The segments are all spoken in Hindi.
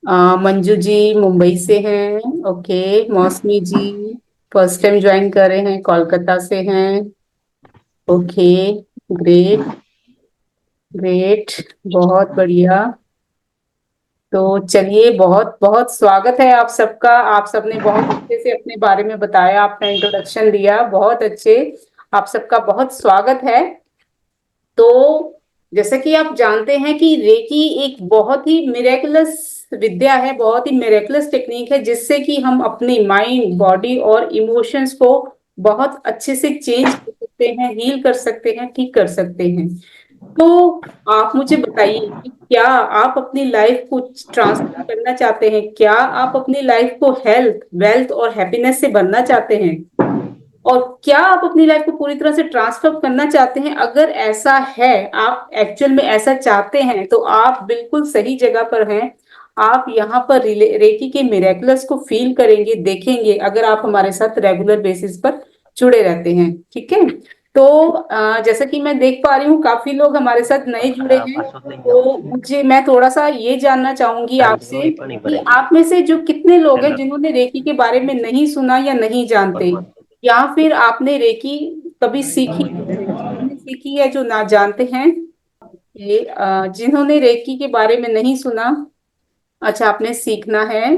मंजू जी मुंबई से हैं। ओके। मौसमी जी फर्स्ट टाइम ज्वाइन कर रहे हैं, कोलकाता से हैं। ओके। ग्रेट। ग्रेट। बहुत बढ़िया। तो चलिए, बहुत बहुत स्वागत है आप सबका। आप सबने बहुत अच्छे से अपने बारे में बताया, अपना इंट्रोडक्शन दिया, बहुत अच्छे। आप सबका बहुत स्वागत है। तो जैसा कि आप जानते हैं कि रेकी एक बहुत ही मिरेकुलस विद्या है, बहुत ही मिरेकुलस टेक्निक है, जिससे कि हम अपनी माइंड, बॉडी और इमोशंस को बहुत अच्छे से चेंज कर सकते हैं, हील कर सकते हैं, ठीक कर सकते हैं। तो आप मुझे बताइए कि क्या आप अपनी लाइफ को ट्रांसफॉर्म करना चाहते हैं? क्या आप अपनी लाइफ को हेल्थ, वेल्थ और हैप्पीनेस से भरना चाहते हैं? और क्या आप अपनी लाइफ को पूरी तरह से ट्रांसफॉर्म करना चाहते हैं? अगर ऐसा है, आप एक्चुअल में ऐसा चाहते हैं, तो आप बिल्कुल सही जगह पर हैं। आप यहाँ पर रेकी के मिरेकुलस को फील करेंगे, देखेंगे, अगर आप हमारे साथ रेगुलर बेसिस पर जुड़े रहते हैं। ठीक है। तो जैसा कि मैं देख पा रही हूँ, काफी लोग हमारे साथ नए जुड़े हैं। तो मैं थोड़ा सा ये जानना चाहूंगी आपसे कि आप में से जो कितने लोग हैं जिन्होंने रेकी के बारे में नहीं सुना या नहीं जानते, या फिर आपने रेकी कभी सीखी है, जिन्होंने सीखी है, जो ना जानते हैं। ये जिन्होंने रेकी के बारे में नहीं सुना, अच्छा, आपने सीखना है,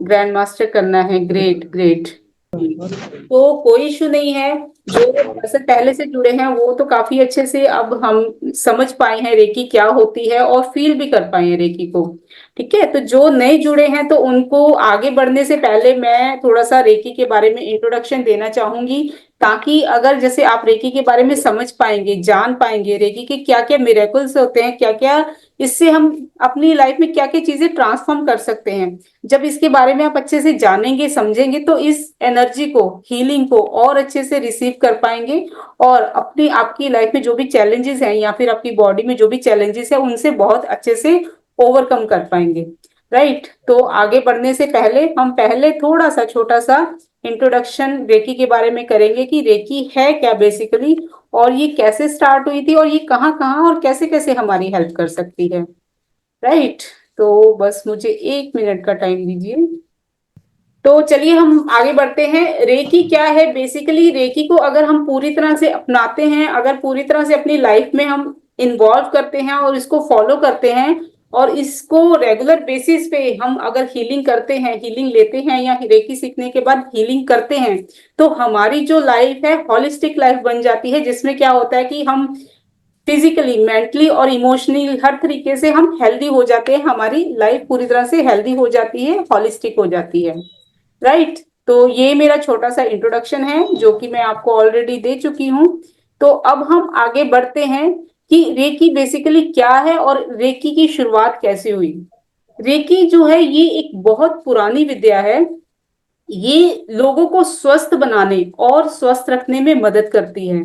ग्रैंड मास्टर करना है। Great, great. तो कोई इशू नहीं है। जो ऐसे पहले से जुड़े हैं वो तो काफी अच्छे से अब हम समझ पाए हैं रेकी क्या होती है, और फील भी कर पाए हैं रेकी को। ठीक है। तो जो नए जुड़े हैं, तो उनको आगे बढ़ने से पहले मैं थोड़ा सा रेकी के बारे में इंट्रोडक्शन देना चाहूंगी, ताकि अगर जैसे आप रेकी के बारे में समझ पाएंगे, जान पाएंगे रेकी के क्या क्या मिरेकल्स होते हैं, क्या क्या इससे हम अपनी लाइफ में क्या क्या चीजें ट्रांसफॉर्म कर सकते हैं। जब इसके बारे में आप अच्छे से जानेंगे, समझेंगे, तो इस एनर्जी को, हीलिंग को और अच्छे से रिसीव कर पाएंगे, और अपनी आपकी लाइफ में जो भी चैलेंजेस हैं, या फिर आपकी बॉडी में जो भी चैलेंजेस है, उनसे बहुत अच्छे से ओवरकम कर पाएंगे। राइट। तो आगे बढ़ने से पहले हम पहले थोड़ा सा छोटा सा इंट्रोडक्शन रेकी के बारे में करेंगे कि रेकी है क्या बेसिकली, और ये कैसे स्टार्ट हुई थी, और ये कहाँ कहाँ और कैसे कैसे हमारी हेल्प कर सकती है। राइट। तो बस मुझे 1 मिनट का टाइम दीजिए। तो चलिए हम आगे बढ़ते हैं। रेकी क्या है बेसिकली? रेकी को अगर हम पूरी तरह से अपनाते हैं, अगर पूरी तरह से अपनी लाइफ में हम इन्वॉल्व करते हैं और इसको फॉलो करते हैं, और इसको रेगुलर बेसिस पे हम अगर हीलिंग करते हैं, हीलिंग लेते हैं, या रेकी सीखने के बाद हीलिंग करते हैं, तो हमारी जो लाइफ है हॉलिस्टिक लाइफ बन जाती है, जिसमें क्या होता है कि हम फिजिकली, मेंटली और इमोशनली हर तरीके से हम हेल्दी हो जाते हैं। हमारी लाइफ पूरी तरह से हेल्दी हो जाती है, हॉलिस्टिक हो जाती है। राइट। तो ये मेरा छोटा सा इंट्रोडक्शन है, जो कि मैं आपको ऑलरेडी दे चुकी हूँ। तो अब हम आगे बढ़ते हैं कि रेकी बेसिकली क्या है और रेकी की शुरुआत कैसे हुई। रेकी जो है ये एक बहुत पुरानी विद्या है। ये लोगों को स्वस्थ बनाने और स्वस्थ रखने में मदद करती है।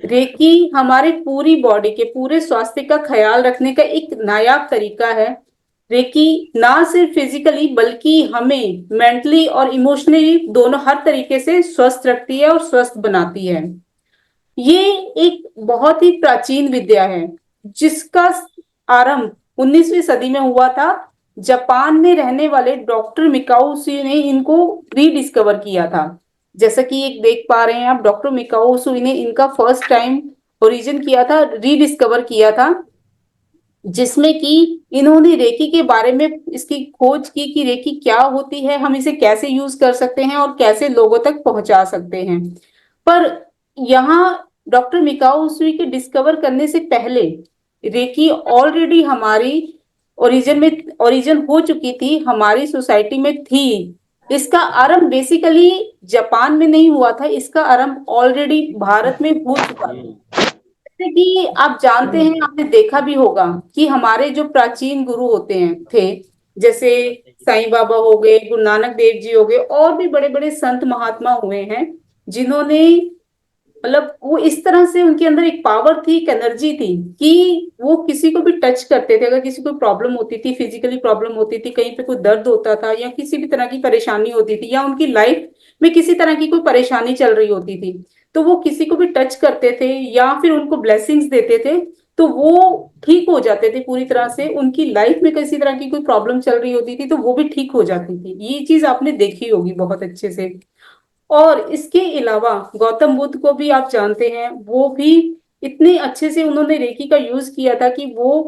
रेकी हमारे पूरी बॉडी के पूरे स्वास्थ्य का ख्याल रखने का एक नायाब तरीका है। रेकी ना सिर्फ फिजिकली बल्कि हमें मेंटली और इमोशनली दोनों हर तरीके से स्वस्थ रखती है और स्वस्थ बनाती है। ये एक बहुत ही प्राचीन विद्या है, जिसका आरंभ 19वीं सदी में हुआ था। जापान में रहने वाले डॉक्टर मिकाओ ने इनको रीडिस्कवर किया था। जैसा कि एक देख पा रहे हैं आप, डॉक्टर मिकाओ ने इनका फर्स्ट टाइम ओरिजिन किया था, रीडिस्कवर किया था, जिसमें कि इन्होंने रेकी के बारे में इसकी खोज की कि रेकी क्या होती है, हम इसे कैसे यूज कर सकते हैं और कैसे लोगों तक पहुंचा सकते हैं। पर यहाँ डॉक्टर मिकाओ उसुई के डिस्कवर करने से पहले रेकी ऑलरेडी हमारी ओरिजिन हो चुकी थी, हमारी सोसाइटी में थी। इसका आरंभ बेसिकली जापान में नहीं हुआ था, इसका आरंभ ऑलरेडी भारत में हो चुका था। जैसे कि आप जानते हैं, आपने देखा भी होगा कि हमारे जो प्राचीन गुरु होते हैं थे, जैसे साईं बाबा हो गए, गुरु नानक देव जी हो गए, और भी बड़े बड़े संत महात्मा हुए हैं, जिन्होंने मतलब वो इस तरह से उनके अंदर एक पावर थी, एक एनर्जी थी, कि वो किसी को भी टच करते थे। अगर किसी को प्रॉब्लम होती थी, फिजिकली प्रॉब्लम होती थी, कहीं पे कोई दर्द होता था, या किसी भी तरह की परेशानी होती थी, या उनकी लाइफ में किसी तरह की कोई परेशानी चल रही होती थी, तो वो किसी को भी टच करते थे या फिर उनको ब्लेसिंग्स देते थे, तो वो ठीक हो जाते थे पूरी तरह से। उनकी लाइफ में किसी तरह की कोई प्रॉब्लम चल रही होती थी तो वो भी ठीक हो जाती थी। ये चीज आपने देखी होगी बहुत अच्छे से। और इसके अलावा गौतम बुद्ध को भी आप जानते हैं, वो भी इतने अच्छे से उन्होंने रेकी का यूज किया था कि वो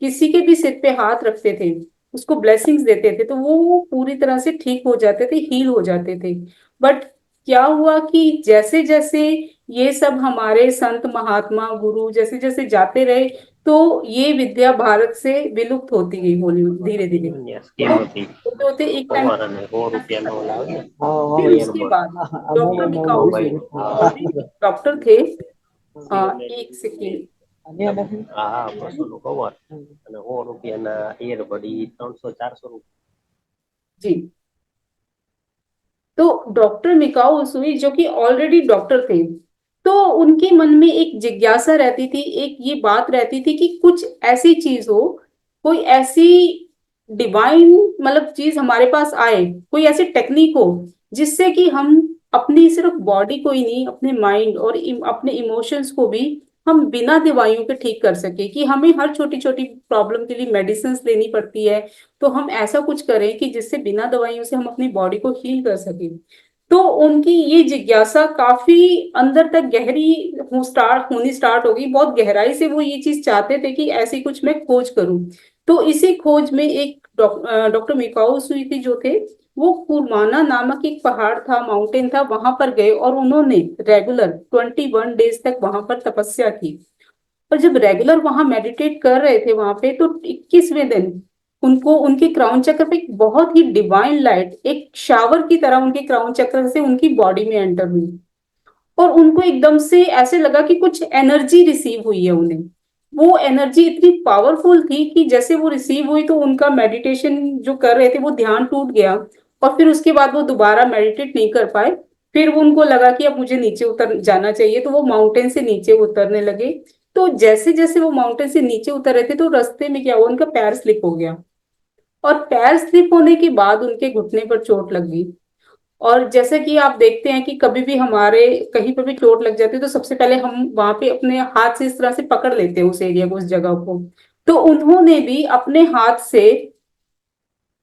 किसी के भी सिर पे हाथ रखते थे, उसको ब्लेसिंग्स देते थे, तो वो पूरी तरह से ठीक हो जाते थे, हील हो जाते थे। बट क्या हुआ कि जैसे जैसे ये सब हमारे संत महात्मा गुरु जैसे जैसे जाते रहे, तो ये विद्या भारत से विलुप्त होती गई होली धीरे धीरे। स्कीम तो होती होते होते एक टाइम, और ने 100 रुपया નો લાવે फिर ઈયર उसके બડ बाद डॉक्टर मिकाओ મોબાઈલ जो भी डॉक्टर थे, एक सेकेंड। હા બસો નું કવર અને 100 रुपया ના ઈયરબડ ઈ 300 400 રૂપિયા जी, तो डॉक्टर मिकाओ उसुई जो कि ऑलरेडी डॉक्टर थे, तो उनके मन में एक जिज्ञासा रहती थी, एक ये बात रहती थी कि कुछ ऐसी चीज हो, कोई ऐसी डिवाइन मतलब चीज हमारे पास आए, कोई ऐसी टेक्निक हो जिससे कि हम अपनी सिर्फ बॉडी को ही नहीं, अपने माइंड और अपने इमोशंस को भी हम बिना दवाइयों के ठीक कर सके। कि हमें हर छोटी छोटी प्रॉब्लम के लिए मेडिसिन लेनी पड़ती है, तो हम ऐसा कुछ करें कि जिससे बिना दवाइयों से हम अपनी बॉडी को हील कर सकें। तो उनकी ये जिज्ञासा काफी अंदर तक गहरी होनी स्टार्ट होगी, बहुत गहराई से वो ये चीज चाहते थे कि ऐसी कुछ मैं खोज करूं। तो इसी खोज में एक डॉक्टर मिकाओ सुईती जो थे, वो कुरमाना नामक एक पहाड़ था, माउंटेन था, वहां पर गए और उन्होंने रेगुलर 21 डेज तक वहां पर तपस्या की। और जब रेगुलर वहां मेडिटेट कर रहे थे वहां पे, तो 21वें दिन उनको उनके क्राउन चक्र पे एक बहुत ही डिवाइन लाइट एक शावर की तरह उनके क्राउन चक्र से उनकी बॉडी में एंटर हुई। और उनको एकदम से ऐसे लगा कि कुछ एनर्जी रिसीव हुई है उन्हें। वो एनर्जी इतनी पावरफुल थी कि जैसे वो रिसीव हुई तो उनका मेडिटेशन जो कर रहे थे वो ध्यान टूट गया, और फिर उसके बाद वो दोबारा मेडिटेट नहीं कर पाए। फिर वो उनको लगा कि अब मुझे नीचे उतर जाना चाहिए, तो वो माउंटेन से नीचे उतरने लगे। तो जैसे जैसे वो माउंटेन से नीचे उतर रहे थे, तो रास्ते में क्या हुआ, उनका पैर स्लिप हो गया। और पैर स्लिप होने के बाद उनके घुटने पर चोट लग गई। और जैसे कि आप देखते हैं कि कभी भी हमारे कहीं पर भी चोट लग जाती है तो सबसे पहले हम वहां पे अपने हाथ से इस तरह से पकड़ लेते हैं उस एरिया को, उस जगह को। तो उन्होंने भी अपने हाथ से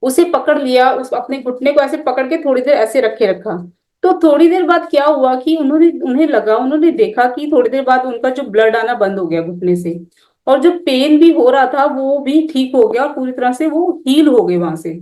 उसे पकड़ लिया, उस अपने घुटने को ऐसे पकड़ के थोड़ी देर ऐसे रखे रखा। तो थोड़ी देर बाद क्या हुआ कि उन्हें देखा कि थोड़ी देर बाद उनका जो ब्लड आना बंद हो गया घुटने से, और जो पेन भी हो रहा था वो भी ठीक हो गया, और पूरी तरह से वो हील हो गए वहां से।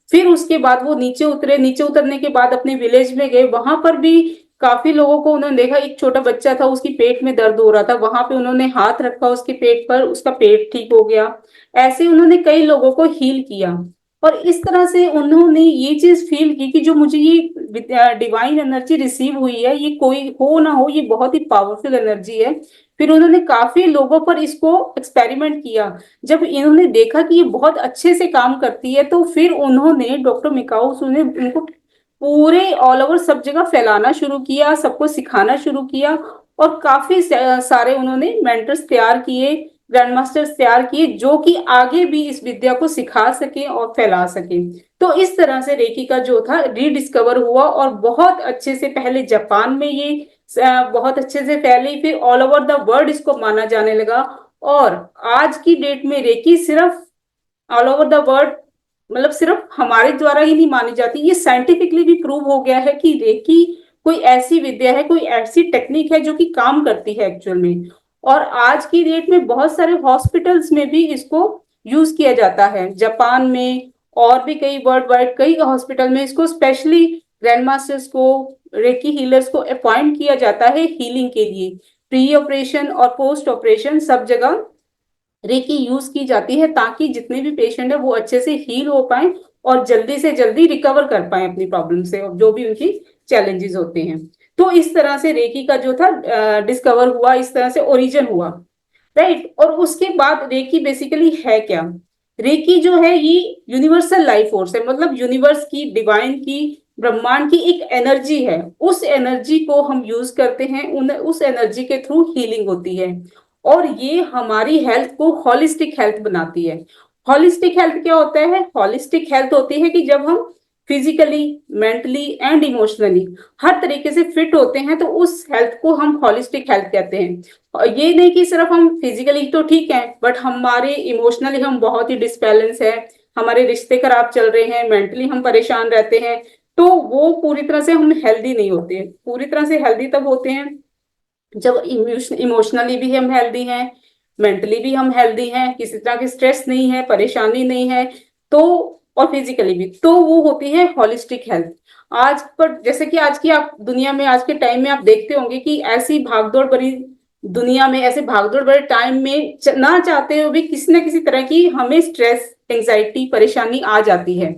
फिर उसके बाद वो नीचे उतरे, नीचे उतरने के बाद अपने विलेज में गए, वहां पर भी काफी लोगों को उन्होंने देखा। एक छोटा बच्चा था, उसकी पेट में दर्द हो रहा था, वहां पे उन्होंने हाथ रखा उसके पेट पर, उसका पेट ठीक हो गया। ऐसे उन्होंने कई लोगों को हील किया। और इस तरह से उन्होंने ये चीज फील की कि जो मुझे ये डिवाइन एनर्जी रिसीव हुई है, ये कोई हो ना हो, ये बहुत ही पावरफुल एनर्जी है। फिर उन्होंने काफी लोगों पर इसको एक्सपेरिमेंट किया। जब इन्होंने देखा कि ये बहुत अच्छे से काम करती है, तो फिर उन्होंने डॉक्टर मिकाउस ने उनको पूरे ऑल ओवर सब जगह फैलाना शुरू किया, सबको सिखाना शुरू किया। और काफी सारे उन्होंने मेंटर्स तैयार किए, ग्रैंड मास्टर्स तैयार किए, जो कि आगे भी इस विद्या को सिखा सके और फैला सके। तो इस तरह से रेकी का जो था रीडिस्कवर हुआ, और बहुत अच्छे से पहले जापान में ये बहुत अच्छे से फैली, फिर ऑल ओवर द वर्ल्ड इसको माना जाने लगा। और आज की डेट में रेकी सिर्फ ऑल ओवर द वर्ल्ड, मतलब सिर्फ हमारे द्वारा ही नहीं मानी जाती, ये साइंटिफिकली भी प्रूव हो गया है कि रेकी कोई ऐसी विद्या है, कोई ऐसी टेक्निक है जो कि काम करती है एक्चुअल में। और आज की डेट में बहुत सारे हॉस्पिटल्स में भी इसको यूज किया जाता है, जापान में और भी कई वर्ल्ड वाइड कई हॉस्पिटल में इसको स्पेशली ग्रैंड मास्टर्स को, रेकी हीलर्स को अपॉइंट किया जाता है हीलिंग के लिए। प्री ऑपरेशन और पोस्ट ऑपरेशन सब जगह रेकी यूज की जाती है, ताकि जितने भी पेशेंट है वो अच्छे से हील हो पाए और जल्दी से जल्दी रिकवर कर पाए अपनी प्रॉब्लम से, और जो भी उनकी चैलेंजेस होते हैं। तो इस तरह से रेकी का जो था डिस्कवर हुआ, इस तरह से ओरिजिन हुआ, राइट। और उसके बाद रेकी बेसिकली है क्या? रेकी जो है ये यूनिवर्सल लाइफ फोर्स है, मतलब यूनिवर्स की, डिवाइन की, ब्रह्मांड की एक एनर्जी है। उस एनर्जी को हम यूज करते हैं, उस एनर्जी के थ्रू हीलिंग होती है। और ये हमारी हेल्थ को हॉलिस्टिक हेल्थ बनाती है। हॉलिस्टिक हेल्थ क्या होता है? हॉलिस्टिक हेल्थ होती है कि जब हम फिजिकली, मेंटली एंड इमोशनली हर तरीके से फिट होते हैं, तो उस हेल्थ को हम होलिस्टिक हेल्थ कहते हैं। और ये नहीं कि सिर्फ हम फिजिकली तो ठीक है, बट हमारे इमोशनली हम बहुत ही डिसबैलेंस है, हमारे रिश्ते खराब चल रहे हैं, मेंटली हम परेशान रहते हैं, तो वो पूरी तरह से हम हेल्दी नहीं होते। पूरी तरह से हेल्दी तब होते हैं जब इमोशनली भी हम हेल्दी हैं, मेंटली भी हम हेल्दी हैं, किसी तरह की स्ट्रेस नहीं है, परेशानी नहीं है, तो और फिजिकली भी, तो वो होती है होलिस्टिक हेल्थ। आज पर जैसे कि आज की आप दुनिया में, आज के टाइम में आप देखते होंगे कि ऐसी भागदौड़ भरी दुनिया में, ऐसे भागदौड़ भरे टाइम में ना चाहते हुए भी किसी न किसी तरह की हमें स्ट्रेस, एंजाइटी, परेशानी आ जाती है।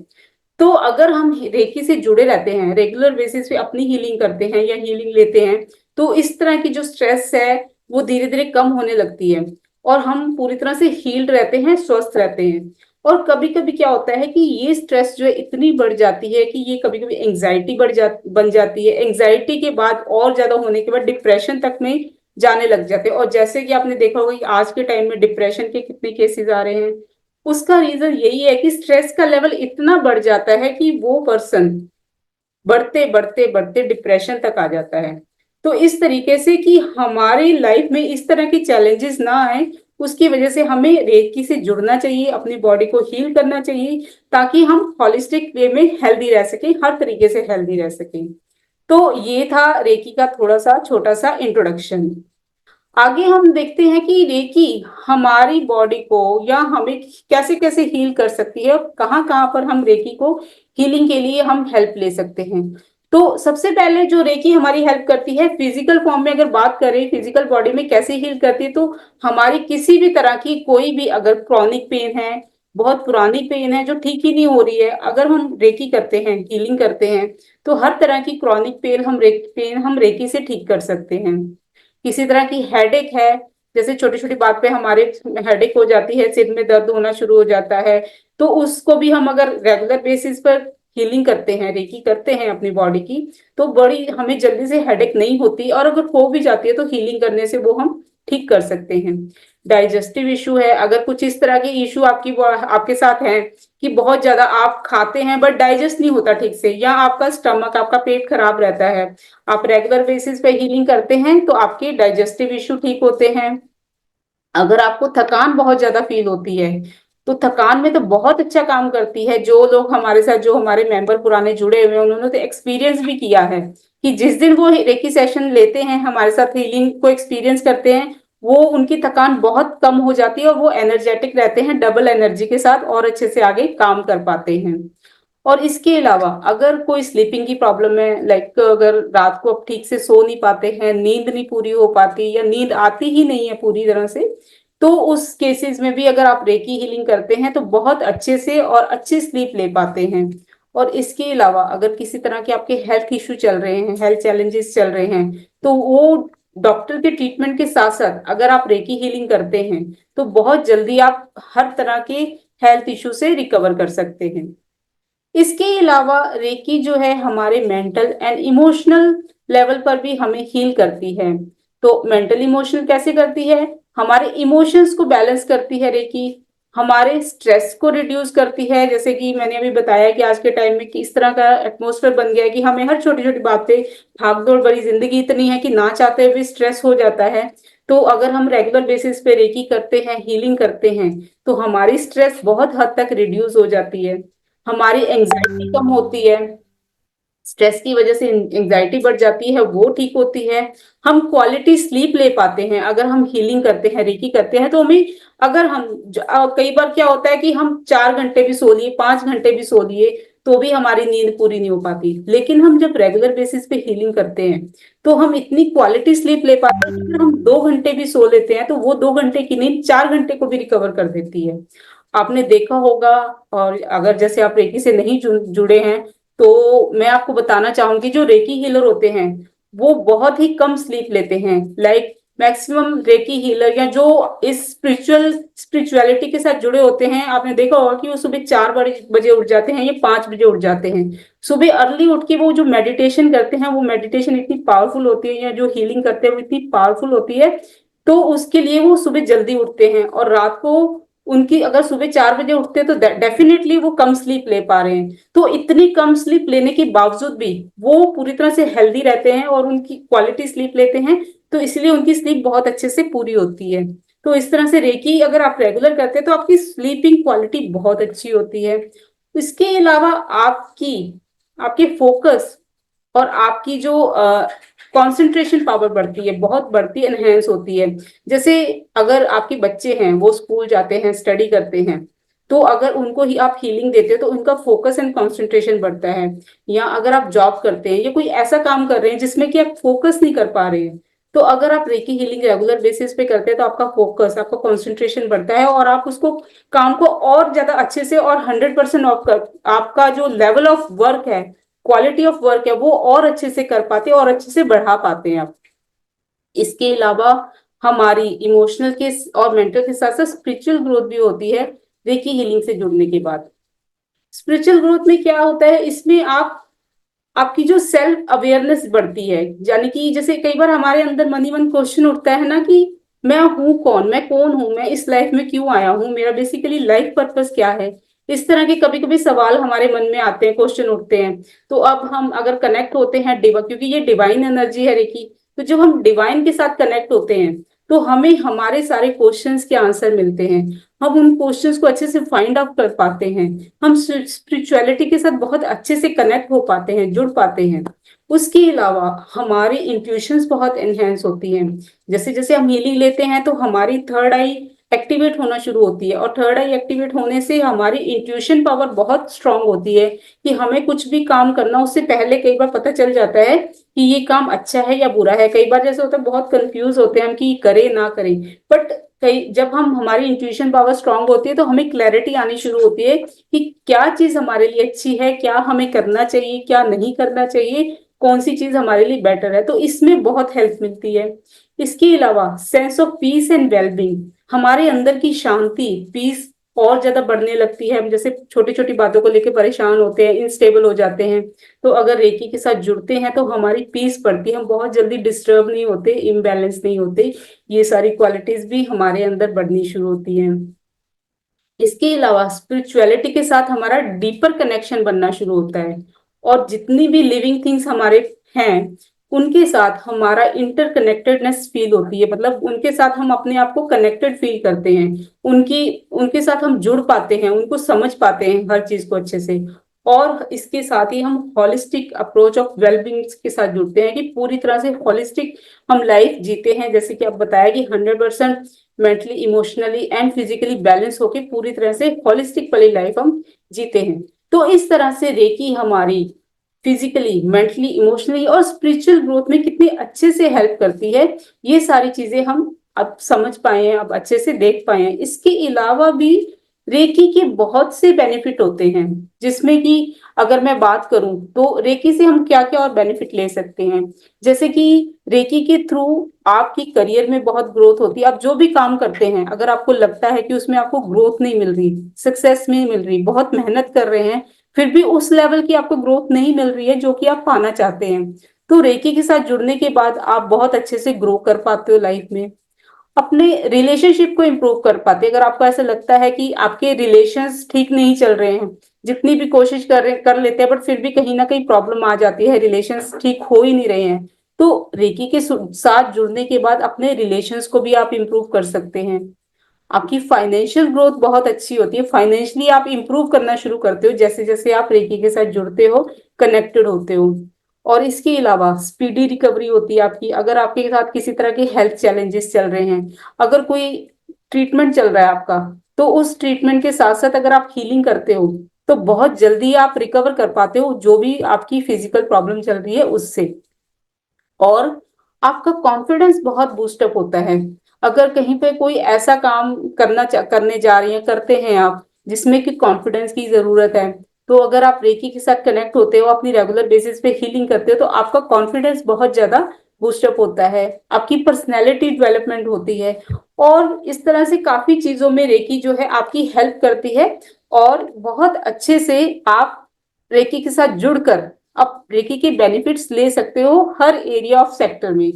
तो अगर हम रेकी से जुड़े रहते हैं, रेगुलर बेसिस पे अपनी हीलिंग करते हैं या हीलिंग लेते हैं, तो इस तरह की जो स्ट्रेस है वो धीरे धीरे कम होने लगती है, और हम पूरी तरह से हील्ड रहते हैं, स्वस्थ रहते हैं। और कभी कभी क्या होता है कि ये स्ट्रेस जो है इतनी बढ़ जाती है कि ये कभी कभी एंग्जाइटी बन जाती है, एंग्जाइटी के बाद और ज्यादा होने के बाद डिप्रेशन तक में जाने लग जाते हैं। और जैसे कि आपने देखा होगा कि आज के टाइम में डिप्रेशन के कितने केसेस आ रहे हैं, उसका रीजन यही है कि स्ट्रेस का लेवल इतना बढ़ जाता है कि वो पर्सन बढ़ते बढ़ते बढ़ते डिप्रेशन तक आ जाता है। तो इस तरीके से कि हमारी लाइफ में इस तरह की चैलेंजेस ना आए, उसकी वजह से हमें रेकी से जुड़ना चाहिए, अपनी बॉडी को हील करना चाहिए, ताकि हम हॉलिस्टिक वे में हेल्दी रह सकें, हर तरीके से हेल्दी रह सकें। तो ये था रेकी का थोड़ा सा छोटा सा इंट्रोडक्शन। आगे हम देखते हैं कि रेकी हमारी बॉडी को या हमें कैसे कैसे हील कर सकती है, और कहाँ कहाँ पर हम रेकी को हीलिंग के लिए हम हेल्प ले सकते हैं। तो सबसे पहले जो रेकी हमारी हेल्प करती है फिजिकल फॉर्म में, अगर बात करें फिजिकल बॉडी में कैसे हील करती है, तो हमारी किसी भी तरह की कोई भी अगर क्रॉनिक पेन है, बहुत पुरानी पेन है जो ठीक ही नहीं हो रही है, अगर हम रेकी करते हैं, हीलिंग करते हैं, तो हर तरह की क्रॉनिक पेन हम रेकी से ठीक कर सकते हैं। किसी तरह की हेडेक है, जैसे छोटी छोटी बात पे हमारे हेडेक हो जाती है, सिर में दर्द होना शुरू हो जाता है, तो उसको भी हम अगर रेगुलर बेसिस पर हीलिंग करते हैं, रेकी करते हैं अपनी बॉडी की, तो बड़ी हमें जल्दी से हेडेक नहीं होती, और अगर हो भी जाती है तो हीलिंग करने से वो हम ठीक कर सकते हैं। डाइजेस्टिव इशू है, अगर कुछ इस तरह के इशू आपके साथ हैं कि बहुत ज्यादा आप खाते हैं बट डाइजेस्ट नहीं होता ठीक से, या आपका स्टमक, आपका पेट खराब रहता है, आप रेगुलर बेसिस पे हीलिंग करते हैं तो आपके डाइजेस्टिव इशू ठीक होते हैं। अगर आपको थकान बहुत ज्यादा फील होती है, तो थकान में तो बहुत अच्छा काम करती है। जो लोग हमारे साथ, जो हमारे मेंबर पुराने जुड़े हुए हैं, उन्होंने तो एक्सपीरियंस भी किया है कि जिस दिन वो रेकी सेशन लेते हैं, हमारे साथ हीलिंग को एक्सपीरियंस करते हैं, वो उनकी थकान बहुत कम हो जाती है और वो एनर्जेटिक रहते हैं, डबल एनर्जी के साथ, और अच्छे से आगे काम कर पाते हैं। और इसके अलावा अगर कोई स्लीपिंग की प्रॉब्लम है, लाइक अगर रात को आप ठीक से सो नहीं पाते हैं, नींद नहीं पूरी हो पाती या नींद आती ही नहीं है पूरी तरह से, तो उस केसेस में भी अगर आप रेकी हीलिंग करते हैं तो बहुत अच्छे से और अच्छी स्लीप ले पाते हैं। और इसके अलावा अगर किसी तरह के आपके हेल्थ इश्यू चल रहे हैं, हेल्थ चैलेंजेस चल रहे हैं, तो वो डॉक्टर के ट्रीटमेंट के साथ साथ अगर आप रेकी हीलिंग करते हैं, तो बहुत जल्दी आप हर तरह के हेल्थ इश्यू से रिकवर कर सकते हैं। इसके अलावा रेकी जो है हमारे मेंटल एंड इमोशनल लेवल पर भी हमें हील करती है। तो मेंटल इमोशनल कैसे करती है? हमारे इमोशंस को बैलेंस करती है रेकी, हमारे स्ट्रेस को रिड्यूस करती है। जैसे कि मैंने अभी बताया कि आज के टाइम में किस तरह का एटमोसफेयर बन गया है कि हमें हर छोटी छोटी बात पे, भागदौड़ भरी जिंदगी इतनी है कि ना चाहते हुए भी स्ट्रेस हो जाता है। तो अगर हम रेगुलर बेसिस पे रेकी करते हैं, हीलिंग करते हैं, तो हमारी स्ट्रेस बहुत हद तक रिड्यूस हो जाती है, हमारी एंजाइटी कम होती है, स्ट्रेस की वजह से एंजाइटी बढ़ जाती है वो ठीक होती है, हम क्वालिटी स्लीप ले पाते हैं। अगर हम हीलिंग करते हैं, रेकी करते हैं, तो हमें, अगर हम कई बार क्या होता है कि हम 4 घंटे भी सो लिए, 5 घंटे भी सो लिए, तो भी हमारी नींद पूरी नहीं हो पाती। लेकिन हम जब रेगुलर बेसिस पे हीलिंग करते हैं, तो हम इतनी क्वालिटी स्लीप ले पाते हैं कि अगर हम 2 घंटे भी सो लेते हैं, तो वो 2 घंटे की नींद 4 घंटे को भी रिकवर कर देती है। आपने देखा होगा, और अगर जैसे आप रेकी से नहीं जुड़े हैं, तो मैं आपको बताना चाहूंगी, जो रेकी हीलर होते हैं वो बहुत ही कम स्लीप लेते हैं। लाइक मैक्सिमम रेकी हीलर या जो इस स्पिरिचुअलिटी के साथ जुड़े होते हैं, आपने देखा होगा कि वो सुबह 4 बजे उठ जाते हैं या 5 बजे उठ जाते हैं। सुबह अर्ली उठ के वो जो मेडिटेशन करते हैं, वो मेडिटेशन इतनी पावरफुल होती है, या जो हीलिंग करते हैं वो इतनी पावरफुल होती है, तो उसके लिए वो सुबह जल्दी उठते हैं, और रात को उनकी अगर सुबह 4 बजे उठते हैं तो डेफिनेटली वो कम स्लीप ले पा रहे हैं। तो इतनी कम स्लीप लेने के बावजूद भी वो पूरी तरह से हेल्दी रहते हैं और उनकी क्वालिटी स्लीप लेते हैं, तो इसलिए उनकी स्लीप बहुत अच्छे से पूरी होती है। तो इस तरह से रेकी अगर आप रेगुलर करते हैं तो आपकी स्लीपिंग क्वालिटी बहुत अच्छी होती है। इसके अलावा आपकी आपके फोकस और आपकी जो कंसंट्रेशन पावर बढ़ती है, बहुत बढ़ती एनहेंस होती है। जैसे अगर आपके बच्चे हैं वो स्कूल जाते हैं, स्टडी करते हैं, तो अगर उनको ही आप हीलिंग देते हो तो उनका फोकस एंड कंसंट्रेशन बढ़ता है। या अगर आप जॉब करते हैं या कोई ऐसा काम कर रहे हैं जिसमें कि आप फोकस नहीं कर पा रहे हैं, तो अगर आप रेकी हीलिंग रेगुलर बेसिस पे करते हैं तो आपका फोकस, आपका कंसंट्रेशन बढ़ता है और आप उसको काम को और ज्यादा अच्छे से और 100% आपका जो लेवल ऑफ वर्क है, क्वालिटी ऑफ वर्क है, वो और अच्छे से कर पाते हैं और अच्छे से बढ़ा पाते हैं आप। इसके अलावा हमारी इमोशनल के और मेंटल के साथ साथ स्पिरिचुअल ग्रोथ भी होती है रेकी हीलिंग से जुड़ने के बाद। स्पिरिचुअल ग्रोथ में क्या होता है, इसमें आप आपकी जो सेल्फ अवेयरनेस बढ़ती है। यानी कि जैसे कई बार हमारे अंदर मन ही मन क्वेश्चन उठता है ना कि मैं हूँ कौन, मैं कौन हूँ, मैं इस लाइफ में क्यों आया हूँ, मेरा बेसिकली लाइफ पर्पस क्या है। इस तरह के कभी कभी सवाल हमारे मन में आते हैं, क्वेश्चन उठते हैं। तो अब हम अगर कनेक्ट होते हैं डिवा, क्योंकि ये डिवाइन एनर्जी है रेकी, तो जब हम डिवाइन के साथ कनेक्ट होते हैं तो हमें हमारे सारे क्वेश्चंस के आंसर मिलते हैं। हम उन क्वेश्चंस को अच्छे से फाइंड आउट कर पाते हैं। हम स्पिरिचुअलिटी के साथ बहुत अच्छे से कनेक्ट हो पाते हैं, जुड़ पाते हैं। उसके अलावा हमारी इंट्यूशंस बहुत एनहेंस होती हैं। जैसे जैसे हम हीलिंग लेते हैं तो हमारी थर्ड आई एक्टिवेट होना शुरू होती है, और थर्ड आई एक्टिवेट होने से हमारी इंट्यूशन पावर बहुत स्ट्रांग होती है कि हमें कुछ भी काम करना उससे पहले कई बार पता चल जाता है कि ये काम अच्छा है या बुरा है। कई बार जैसे होता है बहुत कंफ्यूज होते हैं हम कि करें ना करें, बट कई जब हम हमारी इंट्यूशन पावर स्ट्रांग होती है तो हमें क्लैरिटी आनी शुरू होती है कि क्या चीज हमारे लिए अच्छी है, क्या हमें करना चाहिए, क्या नहीं करना चाहिए, कौन सी चीज हमारे लिए बेटर है। तो इसमें बहुत हेल्प मिलती है। इसके अलावा sense of peace and wellbeing, हमारे अंदर की शांति, पीस और ज्यादा बढ़ने लगती है। हम जैसे छोटी छोटी बातों को लेकर परेशान होते हैं, इनस्टेबल हो जाते हैं, तो अगर रेकी के साथ जुड़ते हैं तो हमारी पीस बढ़ती है, हम बहुत जल्दी डिस्टर्ब नहीं होते, इम्बैलेंस नहीं होते। ये सारी क्वालिटीज भी हमारे अंदर बढ़नी शुरू होती हैं। इसके अलावा स्पिरिचुअलिटी के साथ हमारा डीपर कनेक्शन बनना शुरू होता है, और जितनी भी लिविंग थिंग्स हमारे हैं उनके साथ हमारा इंटरकनेक्टेडनेस फील होती है। मतलब उनके साथ हम अपने आप को कनेक्टेड फील करते हैं, उनकी उनके साथ हम जुड़ पाते हैं, उनको समझ पाते हैं हर चीज को अच्छे से। और इसके साथ ही हम हॉलिस्टिक अप्रोच ऑफ वेलबींग के साथ जुड़ते हैं कि पूरी तरह से हॉलिस्टिक हम लाइफ जीते हैं। जैसे कि आप बताया कि 100% mentally, emotionally and physically balance होके पूरी तरह से हॉलिस्टिक वाली लाइफ हम जीते हैं। तो इस तरह से रेकी हमारी फिजिकली, मेंटली, इमोशनली और स्पिरिचुअल ग्रोथ में कितनी अच्छे से हेल्प करती है, ये सारी चीजें हम अब समझ पाए हैं, अब अच्छे से देख पाए हैं। इसके अलावा भी रेकी के बहुत से बेनिफिट होते हैं, जिसमें कि अगर मैं बात करूं तो रेकी से हम क्या क्या और बेनिफिट ले सकते हैं। जैसे कि रेकी के थ्रू आपकी करियर में बहुत ग्रोथ होती है। आप जो भी काम करते हैं, अगर आपको लगता है कि उसमें आपको ग्रोथ नहीं मिल रही, सक्सेस नहीं मिल रही, बहुत मेहनत कर रहे हैं, फिर भी उस लेवल की आपको ग्रोथ नहीं मिल रही है जो कि आप पाना चाहते हैं, तो रेकी के साथ जुड़ने के बाद आप बहुत अच्छे से ग्रो कर पाते हो लाइफ में। अपने रिलेशनशिप को इम्प्रूव कर पाते हैं। अगर आपको ऐसा लगता है कि आपके रिलेशंस ठीक नहीं चल रहे हैं, जितनी भी कोशिश कर लेते हैं बट फिर भी कहीं ना कहीं प्रॉब्लम आ जाती है, रिलेशंस ठीक हो ही नहीं रहे हैं, तो रेकी के साथ जुड़ने के बाद अपने रिलेशंस को भी आप इम्प्रूव कर सकते हैं। आपकी फाइनेंशियल ग्रोथ बहुत अच्छी होती है, फाइनेंशियली आप इंप्रूव करना शुरू करते हो जैसे जैसे आप रेकी के साथ जुड़ते हो, कनेक्टेड होते हो। और इसके अलावा स्पीडी रिकवरी होती है आपकी। अगर आपके साथ किसी तरह के हेल्थ चैलेंजेस चल रहे हैं, अगर कोई ट्रीटमेंट चल रहा है आपका, तो उस ट्रीटमेंट के साथ साथ अगर आप हीलिंग करते हो तो बहुत जल्दी आप रिकवर कर पाते हो जो भी आपकी फिजिकल प्रॉब्लम चल रही है उससे। और आपका कॉन्फिडेंस बहुत बूस्टअप होता है। अगर कहीं पे कोई ऐसा काम करने जा रही हैं, करते हैं आप, जिसमें कि कॉन्फिडेंस की जरूरत है, तो अगर आप रेकी के साथ कनेक्ट होते हो, अपनी रेगुलर बेसिस पे हीलिंग करते हो, तो आपका कॉन्फिडेंस बहुत ज्यादा बूस्टअप होता है, आपकी पर्सनैलिटी डेवलपमेंट होती है। और इस तरह से काफी चीजों में रेकी जो है आपकी हेल्प करती है, और बहुत अच्छे से आप रेकी के साथ जुड़कर आप रेकी के बेनिफिट्स ले सकते हो हर एरिया ऑफ सेक्टर में।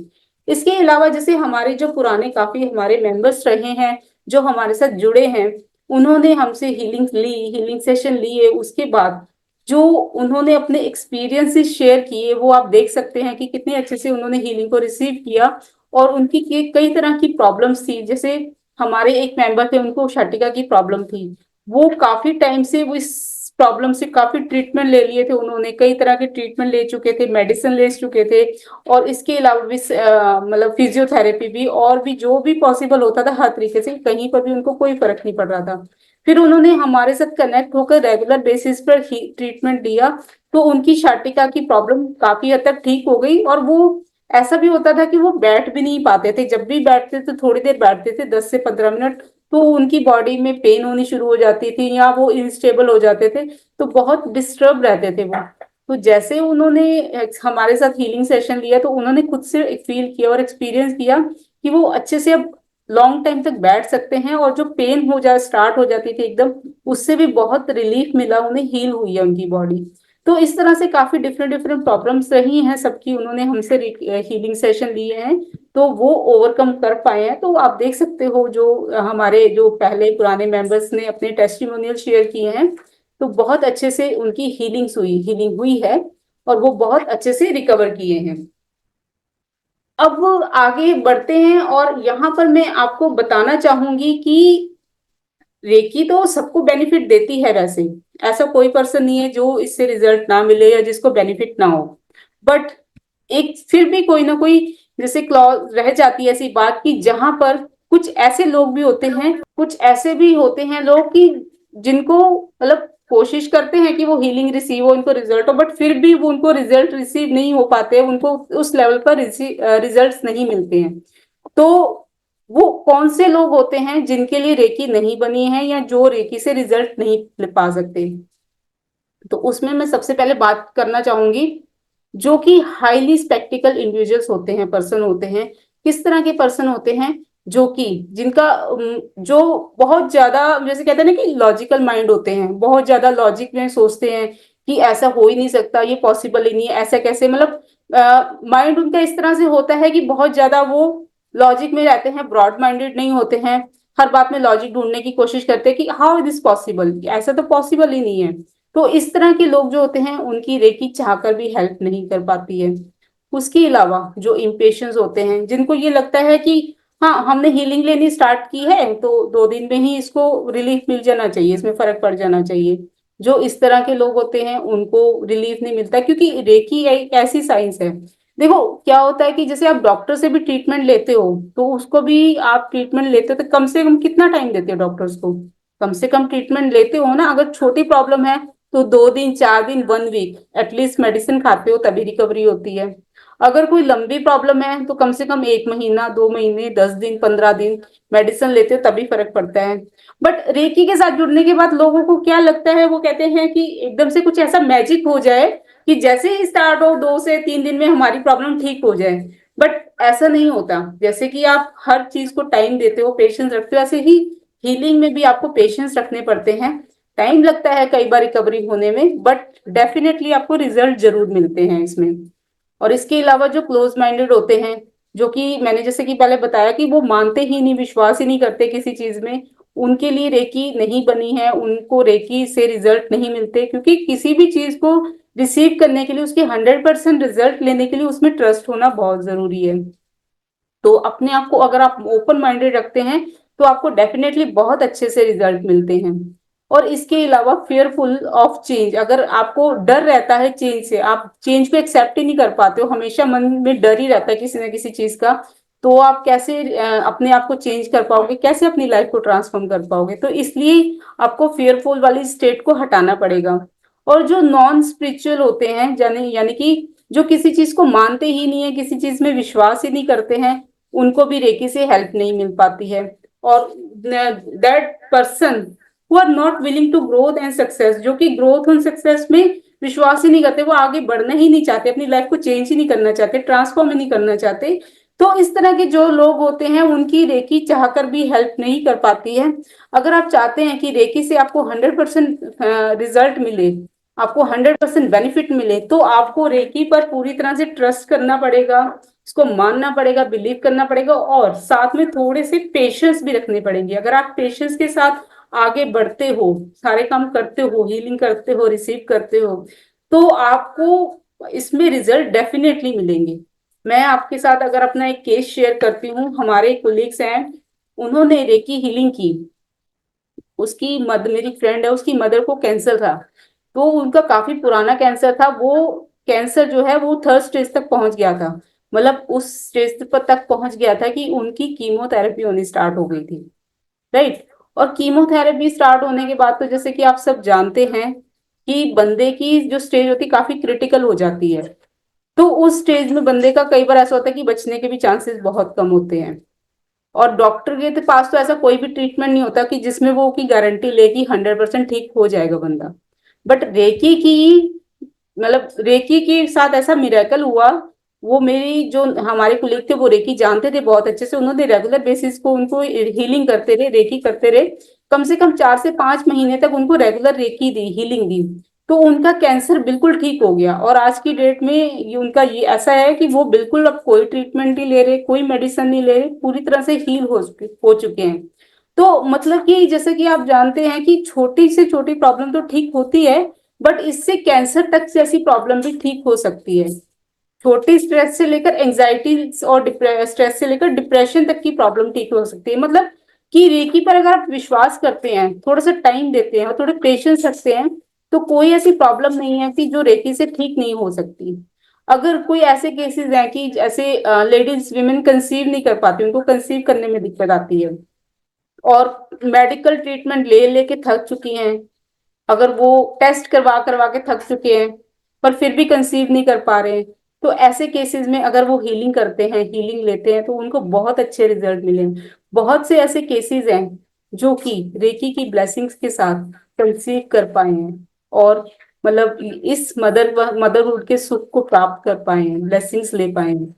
इसके अलावा जैसे हमारे जो पुराने काफी हमारे मेंबर्स रहे हैं, जो हमारे साथ जुड़े हैं, उन्होंने हमसे हीलिंग सेशन लिए, उसके बाद जो उन्होंने अपने एक्सपीरियंसेस शेयर किए वो आप देख सकते हैं कि कितने अच्छे से उन्होंने हीलिंग को रिसीव किया। और उनकी कई तरह की प्रॉब्लम्स थी, जैसे हमारे एक मेंबर थे, उनको शटिका की प्रॉब्लम थी। वो काफी टाइम से वो इस प्रॉब्लम से काफी ट्रीटमेंट ले लिए थे, उन्होंने कई तरह के ट्रीटमेंट ले चुके थे, मेडिसिन ले चुके थे। और इसके अलावा भी मतलब फिजियोथेरेपी भी, और भी जो भी पॉसिबल होता था हर तरीके से, कहीं पर भी उनको कोई फर्क नहीं पड़ रहा था। फिर उन्होंने हमारे साथ कनेक्ट होकर रेगुलर बेसिस पर ट्रीटमेंट दिया, तो उनकी शाटिका की प्रॉब्लम काफी हद तक ठीक हो गई। और वो ऐसा भी होता था कि वो बैठ भी नहीं पाते थे, जब भी बैठते थे थोड़ी देर बैठते थे 10 से 15 मिनट, तो उनकी बॉडी में पेन होनी शुरू हो जाती थी या वो इंस्टेबल हो जाते थे, तो बहुत डिस्टर्ब रहते थे वो। तो जैसे उन्होंने हमारे साथ हीलिंग सेशन लिया, तो उन्होंने खुद से फील किया और एक्सपीरियंस किया कि वो अच्छे से अब लॉन्ग टाइम तक बैठ सकते हैं, और जो पेन हो जाए स्टार्ट हो जाती थी एकदम, उससे भी बहुत रिलीफ मिला, उन्हें हील हुई है उनकी बॉडी। तो इस तरह से काफी डिफरेंट डिफरेंट प्रॉब्लम्स रही हैं सबकी, उन्होंने हमसे हीलिंग सेशन लिए हैं, तो वो ओवरकम कर पाए हैं। तो आप देख सकते हो जो हमारे जो पहले पुराने मेंबर्स ने अपने टेस्टिमोनियल शेयर किए हैं, तो बहुत अच्छे से उनकी हीलिंग हुई है, और वो बहुत अच्छे से रिकवर किए हैं। अब आगे बढ़ते हैं, और यहाँ पर मैं आपको बताना चाहूंगी कि रेकी तो सबको बेनिफिट देती है वैसे, ऐसा कोई पर्सन नहीं है जो इससे रिजल्ट ना मिले या जिसको बेनिफिट ना हो। बट एक फिर भी कोई ना कोई जैसे क्लॉज रह जाती है ऐसी बात की, जहां पर कुछ ऐसे लोग भी होते हैं, कुछ ऐसे भी होते हैं लोग कि जिनको मतलब कोशिश करते हैं कि वो हीलिंग रिसीव हो, उनको रिजल्ट हो, बट फिर भी वो उनको रिजल्ट रिसीव नहीं हो पाते, उनको उस लेवल पर रिजल्ट्स नहीं मिलते हैं। तो वो कौन से लोग होते हैं जिनके लिए रेकी नहीं बनी है, या जो रेकी से रिजल्ट नहीं पा सकते? तो उसमें मैं सबसे पहले बात करना चाहूंगी, जो कि हाईली स्पेक्टिकल इंडिविजुअल्स होते हैं, पर्सन होते हैं। किस तरह के पर्सन होते हैं? जो कि जिनका जो बहुत ज्यादा, जैसे कहते हैं ना कि लॉजिकल माइंड होते हैं, बहुत ज्यादा लॉजिक में सोचते हैं कि ऐसा हो ही नहीं सकता, ये पॉसिबल ही नहीं है, ऐसा कैसे, मतलब माइंड उनका इस तरह से होता है कि बहुत ज्यादा वो लॉजिक में रहते हैं, ब्रॉड माइंडेड नहीं होते हैं। हर बात में लॉजिक ढूंढने की कोशिश करते हैं कि हाउ इज दिस पॉसिबल, ऐसा तो पॉसिबल ही नहीं है। तो इस तरह के लोग जो होते हैं, उनकी रेकी चाहकर भी हेल्प नहीं कर पाती है। उसके अलावा जो इम्पेशंस होते हैं, जिनको ये लगता है कि हाँ हमने हीलिंग लेनी स्टार्ट की है, तो 2 दिन में ही इसको रिलीफ मिल जाना चाहिए, इसमें फर्क पड़ जाना चाहिए। जो इस तरह के लोग होते हैं उनको रिलीफ नहीं मिलता, क्योंकि रेकी एक ऐसी साइंस है। देखो क्या होता है कि जैसे आप डॉक्टर से भी ट्रीटमेंट लेते हो, तो उसको भी आप ट्रीटमेंट लेते हो तो कम से कम कितना टाइम देते हो डॉक्टर्स को? कम से कम ट्रीटमेंट लेते हो ना, अगर छोटी प्रॉब्लम है तो 2 दिन 4 दिन 1 वीक एटलीस्ट मेडिसिन खाते हो, तभी रिकवरी होती है। अगर कोई लंबी प्रॉब्लम है तो कम से कम 1 महीना 2 महीने 10 दिन 15 दिन मेडिसिन लेते हो, तभी फर्क पड़ता है। बट रेकी के साथ जुड़ने के बाद लोगों को क्या लगता है, वो कहते हैं कि एकदम से कुछ ऐसा मैजिक हो जाए कि जैसे ही स्टार्ट हो 2 से 3 दिन में हमारी प्रॉब्लम ठीक हो जाए। बट ऐसा नहीं होता। जैसे कि आप हर चीज को टाइम देते हो, पेशेंस रखते हो, ऐसे ही हीलिंग में भी आपको पेशेंस रखने पड़ते हैं। टाइम लगता है कई बार रिकवरी होने में, बट डेफिनेटली आपको रिजल्ट जरूर मिलते हैं इसमें। और इसके अलावा जो क्लोज माइंडेड होते हैं, जो कि मैंने जैसे कि पहले बताया कि वो मानते ही नहीं, विश्वास ही नहीं करते किसी चीज में, उनके लिए रेकी नहीं बनी है, उनको रेकी से रिजल्ट नहीं मिलते, क्योंकि किसी भी चीज को रिसीव करने के लिए, उसके 100% रिजल्ट लेने के लिए उसमें ट्रस्ट होना बहुत जरूरी है। तो अपने आप को अगर आप ओपन माइंडेड रखते हैं, तो आपको डेफिनेटली बहुत अच्छे से रिजल्ट मिलते हैं। और इसके अलावा फेयरफुल ऑफ चेंज, अगर आपको डर रहता है चेंज से, आप चेंज को एक्सेप्ट ही नहीं कर पाते हो, हमेशा मन में डर ही रहता है किसी ना किसी चीज का, तो आप कैसे अपने आप को चेंज कर पाओगे, कैसे अपनी लाइफ को ट्रांसफॉर्म कर पाओगे? तो इसलिए आपको फेयरफुल वाली स्टेट को हटाना पड़ेगा। और जो नॉन स्पिरिचुअल होते हैं, यानी यानी कि जो किसी चीज को मानते ही नहीं है, किसी चीज में विश्वास ही नहीं करते हैं, उनको भी रेकी से हेल्प नहीं मिल पाती है। और that person who are not willing to growth and success, जो कि ग्रोथ एंड सक्सेस में विश्वास ही नहीं करते, वो आगे बढ़ना ही नहीं चाहते, अपनी लाइफ को चेंज ही नहीं करना चाहते, ट्रांसफॉर्म ही नहीं करना चाहते। तो इस तरह के जो लोग होते हैं, उनकी रेकी चाहकर भी हेल्प नहीं कर पाती है। अगर आप चाहते हैं कि रेकी से आपको 100% रिजल्ट मिले, आपको 100% बेनिफिट मिले, तो आपको रेकी पर पूरी तरह से ट्रस्ट करना पड़ेगा, इसको मानना पड़ेगा, बिलीव करना पड़ेगा, और साथ में थोड़े से पेशेंस भी रखने पड़ेंगे। अगर आप पेशेंस के साथ आगे बढ़ते हो, सारे काम करते हो, हीलिंग करते हो, रिसीव करते हो, तो आपको इसमें रिजल्ट डेफिनेटली मिलेंगे। मैं आपके साथ अगर अपना एक केस शेयर करती हूँ, हमारे कोलीग्स हैं, उन्होंने रेकी हीलिंग की। उसकी मद मेरी फ्रेंड है, उसकी मदर को कैंसर था। तो उनका काफी पुराना कैंसर था, वो कैंसर जो है वो थर्ड स्टेज तक पहुंच गया था। मतलब उस स्टेज पर तक पहुंच गया था कि उनकी कीमोथेरेपी होनी स्टार्ट हो गई थी। राइट। और कीमोथेरेपी स्टार्ट होने के बाद तो जैसे कि आप सब जानते हैं कि बंदे की जो स्टेज होती है काफी क्रिटिकल हो जाती है। तो उस स्टेज में बंदे का कई बार ऐसा होता है कि बचने के भी चांसेस बहुत कम होते हैं। और डॉक्टर के तो पास तो ऐसा कोई भी ट्रीटमेंट नहीं होता कि जिसमें वो की गारंटी ले कि 100% ठीक हो जाएगा बंदा। बट रेकी की, मतलब रेकी के साथ ऐसा मिरेकल हुआ। वो मेरी जो हमारे कुलीग थे वो रेकी जानते थे बहुत अच्छे से, उन्होंने रेगुलर बेसिस को उनको हीलिंग करते रहे, रेकी करते रहे। कम से कम 4 से 5 महीने तक उनको रेगुलर रेकी दी, हीलिंग दी। तो उनका कैंसर बिल्कुल ठीक हो गया, और आज की डेट में ये उनका ये ऐसा है कि वो बिल्कुल अब कोई ट्रीटमेंट नहीं ले रहे, कोई मेडिसिन नहीं ले रहे, पूरी तरह से हील हो चुके हैं। तो मतलब कि जैसे कि आप जानते हैं कि छोटी से छोटी प्रॉब्लम तो ठीक होती है, बट इससे कैंसर तक जैसी प्रॉब्लम भी ठीक हो सकती है। छोटी स्ट्रेस से लेकर एंजाइटी और स्ट्रेस से लेकर डिप्रेशन तक की प्रॉब्लम ठीक हो सकती है। मतलब कि रेकी पर अगर आप विश्वास करते हैं, थोड़ा सा टाइम देते हैं और थोड़े पेशेंस रखते हैं, तो कोई ऐसी प्रॉब्लम नहीं है कि जो रेकी से ठीक नहीं हो सकती। अगर कोई ऐसे केसेस हैं कि जैसे लेडीज विमेन कंसीव नहीं कर पाती, उनको कंसीव करने में दिक्कत आती है, और मेडिकल ट्रीटमेंट ले लेके थक चुकी हैं, अगर वो टेस्ट करवा करवा के थक चुके हैं पर फिर भी कंसीव नहीं कर पा रहे हैं, तो ऐसे केसेस में अगर वो हीलिंग करते हैं, हीलिंग लेते हैं, तो उनको बहुत अच्छे रिजल्ट मिले हैं। बहुत से ऐसे केसेस हैं जो कि रेकी की ब्लेसिंग्स के साथ कंसीव कर पाए हैं, और मतलब इस मदरहुड के सुख को प्राप्त कर पाए हैं, ब्लेसिंग्स ले पाए हैं।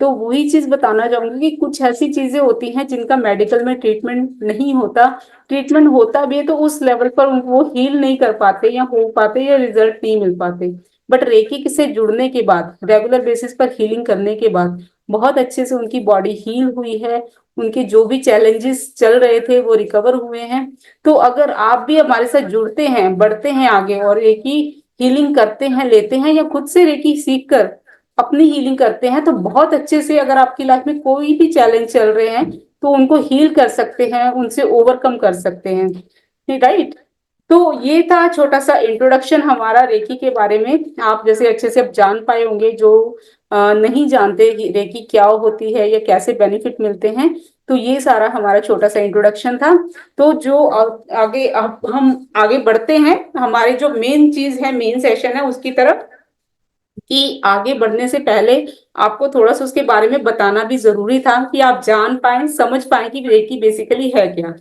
तो वही चीज बताना चाहूंगी कि कुछ ऐसी चीजें होती हैं जिनका मेडिकल में ट्रीटमेंट नहीं होता। ट्रीटमेंट होता भी है तो उस लेवल पर वो हील नहीं कर पाते या हो पाते या रिजल्ट नहीं मिल पाते। बट रेकी से जुड़ने के बाद, रेगुलर बेसिस पर हीलिंग करने के बाद बहुत अच्छे से उनकी बॉडी हील हुई है। उनके जो भी चैलेंजेस चल रहे थे वो रिकवर हुए हैं। तो अगर आप भी हमारे साथ जुड़ते हैं, बढ़ते हैं आगे, और रेकी हीलिंग करते हैं, लेते हैं, या खुद से रेकी सीख कर अपनी हीलिंग करते हैं, तो बहुत अच्छे से अगर आपकी लाइफ में कोई भी चैलेंज चल रहे हैं तो उनको हील कर सकते हैं, उनसे ओवरकम कर सकते हैं। राइट। तो ये था छोटा सा इंट्रोडक्शन हमारा रेकी के बारे में। आप जैसे अच्छे से अब जान पाए होंगे, जो नहीं जानते कि रेकी क्या होती है या कैसे बेनिफिट मिलते हैं। तो ये सारा हमारा छोटा सा इंट्रोडक्शन था। तो जो आगे अब हम आगे बढ़ते हैं, हमारे जो मेन चीज है, मेन सेशन है उसकी तरफ, कि आगे बढ़ने से पहले आपको थोड़ा सा उसके बारे में बताना भी जरूरी था कि आप जान पाए, समझ पाए कि रेकी बेसिकली है क्या।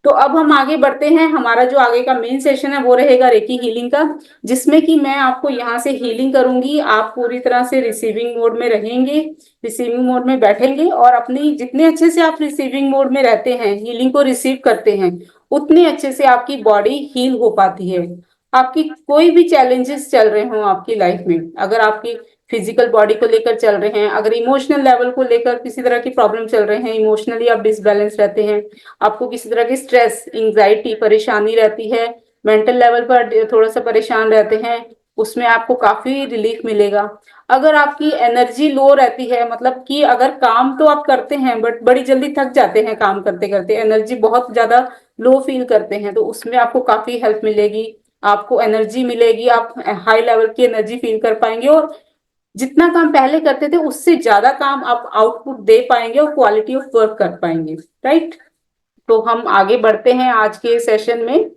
तो अब हम आगे बढ़ते हैं, हमारा जो आगे का मेन सेशन है वो रहेगा रेकी हीलिंग का, जिसमें कि मैं आपको यहाँ से हीलिंग करूंगी, आप पूरी तरह से रिसीविंग मोड में रहेंगे, रिसीविंग मोड में बैठेंगे, और अपनी जितने अच्छे से आप रिसीविंग मोड में रहते हैं, हीलिंग को रिसीव करते हैं, उतने अच्छे से आपकी बॉडी हील हो पाती है। आपकी कोई भी चैलेंजेस चल रहे हो आपकी लाइफ में, अगर आपकी फिजिकल बॉडी को लेकर चल रहे हैं, अगर इमोशनल लेवल को लेकर किसी तरह की प्रॉब्लम चल रहे हैं, इमोशनली आप डिसबैलेंस रहते हैं, आपको किसी तरह की स्ट्रेस, एंजाइटी, परेशानी रहती है, मेंटल लेवल पर थोड़ा सा परेशान रहते हैं, उसमें आपको काफी रिलीफ मिलेगा। अगर आपकी एनर्जी लो रहती है, मतलब कि अगर काम तो आप करते हैं बट बड़ी जल्दी थक जाते हैं काम करते करते, एनर्जी बहुत ज्यादा लो फील करते हैं, तो उसमें आपको काफी हेल्प मिलेगी, आपको एनर्जी मिलेगी, आप हाई लेवल की एनर्जी फील कर पाएंगे, और जितना काम पहले करते थे उससे ज्यादा काम आप आउटपुट दे पाएंगे और क्वालिटी ऑफ वर्क कर पाएंगे। राइट। तो हम आगे बढ़ते हैं आज के सेशन में।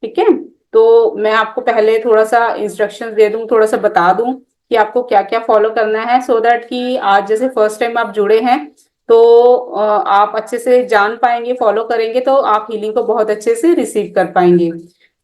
ठीक है। तो मैं आपको पहले थोड़ा सा इंस्ट्रक्शंस दे दूं, थोड़ा सा बता दूं कि आपको क्या क्या फॉलो करना है, सो दैट कि आज जैसे फर्स्ट टाइम आप जुड़े हैं तो आप अच्छे से जान पाएंगे, फॉलो करेंगे तो आप हीलिंग को बहुत अच्छे से रिसीव कर पाएंगे।